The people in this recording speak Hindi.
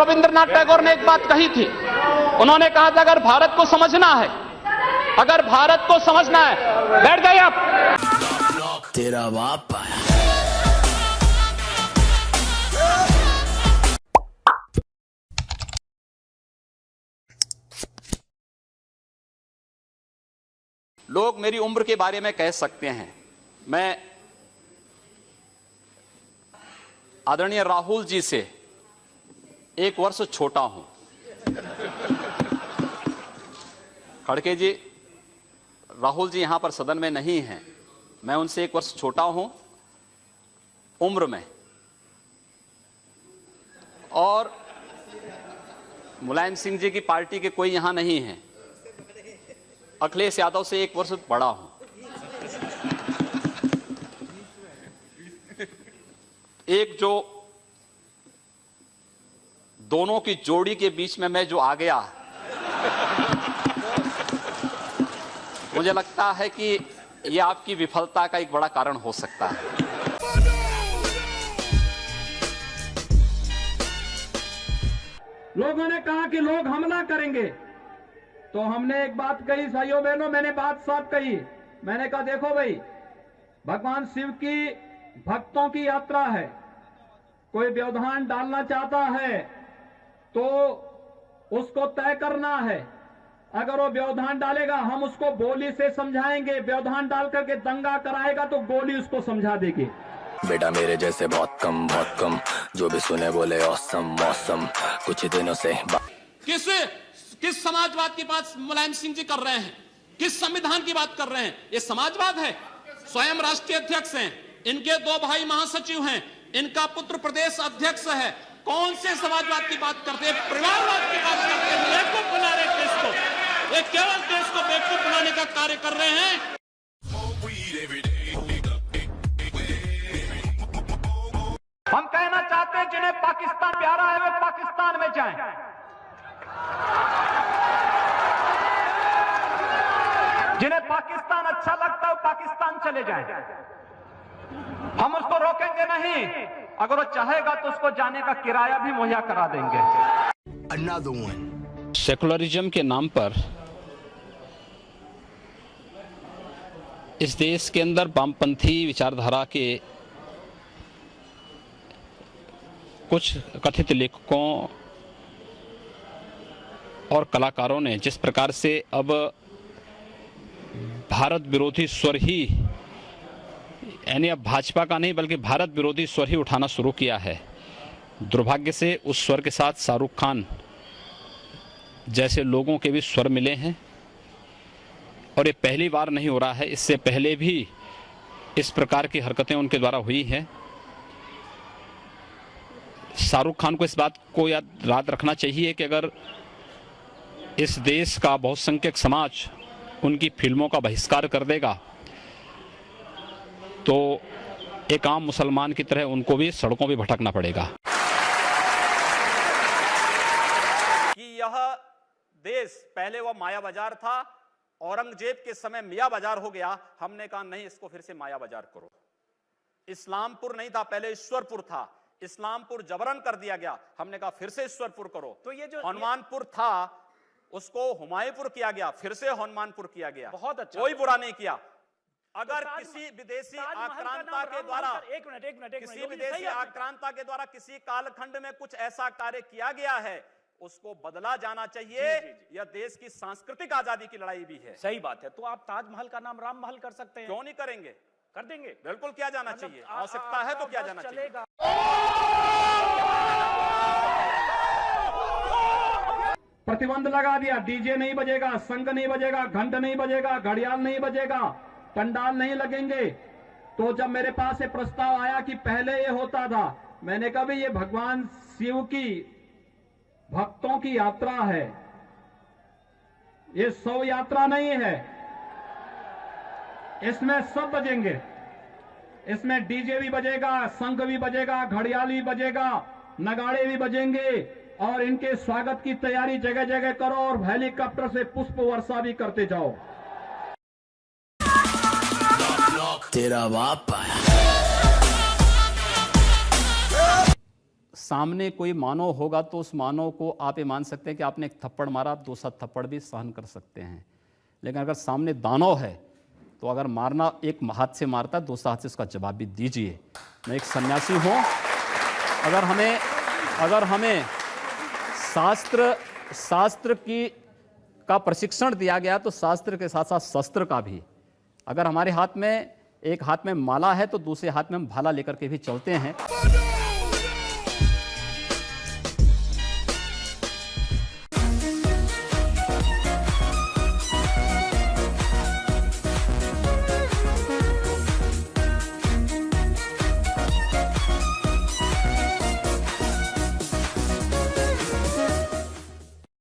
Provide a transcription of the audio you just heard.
रविंद्रनाथ टैगोर ने एक बात कही थी। उन्होंने कहा था अगर भारत को समझना है, अगर भारत को समझना है, बैठ जाइए आप। तेरा बाप आया। लोग मेरी उम्र के बारे में कह सकते हैं, मैं आदरणीय राहुल जी से 1 वर्ष छोटा हूं। खड़गे जी, राहुल जी यहां पर सदन में नहीं हैं, मैं उनसे 1 वर्ष छोटा हूं उम्र में, और मुलायम सिंह जी की पार्टी के कोई यहां नहीं है। अखिलेश यादव से 1 वर्ष बड़ा हूं। एक जो दोनों की जोड़ी के बीच में मैं जो आ गया, मुझे लगता है कि यह आपकी विफलता का एक बड़ा कारण हो सकता है। लोगों ने कहा कि लोग हमला करेंगे, तो हमने एक बात कही, भाइयों बहनों, मैंने बात साफ कही। मैंने कहा देखो भाई, भगवान शिव की भक्तों की यात्रा है, कोई व्यवधान डालना चाहता है तो उसको तय करना है। अगर वो व्यवधान डालेगा हम उसको गोली से समझाएंगे, व्यवधान डाल करके दंगा कराएगा तो गोली उसको समझा देगी। बेटा मेरे जैसे बहुत कम, जो भी सुने बोले औसम मौसम। कुछ दिनों से किस समाजवाद की बात मुलायम सिंह जी कर रहे हैं? किस संविधान की बात कर रहे हैं? ये समाजवाद है? स्वयं राष्ट्रीय अध्यक्ष हैं, इनके 2 भाई महासचिव हैं, इनका पुत्र प्रदेश अध्यक्ष है। कौन से समाजवाद की बात करते हैं? परिवारवाद की बात करते हैं। बेवकूफ बना रहे देश को, ये केवल देश को बेवकूफ बनाने का कार्य कर रहे हैं। हम कहना चाहते हैं जिन्हें पाकिस्तान प्यारा है वे पाकिस्तान में जाएं। जिन्हें पाकिस्तान अच्छा लगता है वो पाकिस्तान चले जाएं। हम उसको रोकेंगे नहीं, अगर वो चाहेगा तो उसको जाने का किराया भी मुहैया करा देंगे। सेकुलरिज्म के नाम पर इस देश के अंदर वामपंथी विचारधारा के कुछ कथित लेखकों और कलाकारों ने जिस प्रकार से अब भारत विरोधी स्वर ही, यानी अब भाजपा का नहीं बल्कि भारत विरोधी स्वर ही उठाना शुरू किया है, दुर्भाग्य से उस स्वर के साथ शाहरुख खान जैसे लोगों के भी स्वर मिले हैं। और ये पहली बार नहीं हो रहा है, इससे पहले भी इस प्रकार की हरकतें उनके द्वारा हुई हैं। शाहरुख खान को इस बात को याद रखना चाहिए कि अगर इस देश का बहुसंख्यक समाज उनकी फिल्मों का बहिष्कार कर देगा तो एक आम मुसलमान की तरह उनको भी सड़कों पे भटकना पड़ेगा। कि यह देश पहले वह माया बाजार था, औरंगजेब के समय मियां बाजार हो गया। हमने कहा नहीं, इसको फिर से माया बाजार करो। इस्लामपुर नहीं था, पहले ईश्वरपुर था, इस्लामपुर जबरन कर दिया गया। हमने कहा फिर से ईश्वरपुर करो। तो ये जो हनुमानपुर था उसको हुमायूंपुर किया गया, फिर से हनुमानपुर किया गया। बहुत अच्छा, कोई बुरा नहीं किया। अगर तो किसी विदेशी आक्रांता के द्वारा किसी विदेशी आक्रांता के द्वारा किसी कालखंड में कुछ ऐसा कार्य किया गया है, उसको बदला जाना चाहिए। यह देश की सांस्कृतिक आजादी की लड़ाई भी है। सही बात है। तो आप ताजमहल का नाम राम महल कर सकते हैं। क्यों नहीं करेंगे? कर देंगे, बिल्कुल किया जाना चाहिए। आवश्यकता है तो किया जाना चाहिए। प्रतिबंध लगा दिया, डीजे नहीं बजेगा, शंख नहीं बजेगा, घंट नहीं बजेगा, घड़ियाल नहीं बजेगा, पंडाल नहीं लगेंगे। तो जब मेरे पास ये प्रस्ताव आया कि पहले ये होता था, मैंने कहा भी ये भगवान शिव की भक्तों की यात्रा है, ये शव यात्रा नहीं है। इसमें सब बजेंगे, इसमें डीजे भी बजेगा, शंख भी बजेगा, घड़ियाल भी बजेगा, नगाड़े भी बजेंगे, और इनके स्वागत की तैयारी जगह जगह करो और हेलीकॉप्टर से पुष्प वर्षा भी करते जाओ। तेरा बाप आया। सामने कोई मानव होगा तो उस मानव को आप ये मान सकते हैं कि आपने एक थप्पड़ मारा, दूसरा थप्पड़ भी सहन कर सकते हैं। लेकिन अगर सामने दानव है तो अगर मारना एक हाथ से मारता है, दूसरा हाथ से उसका जवाब भी दीजिए। मैं एक सन्यासी हूँ। अगर हमें शास्त्र का प्रशिक्षण दिया गया तो शास्त्र के साथ साथ शस्त्र का भी। अगर हमारे हाथ में एक हाथ में माला है तो दूसरे हाथ में हम भाला लेकर के भी चलते हैं।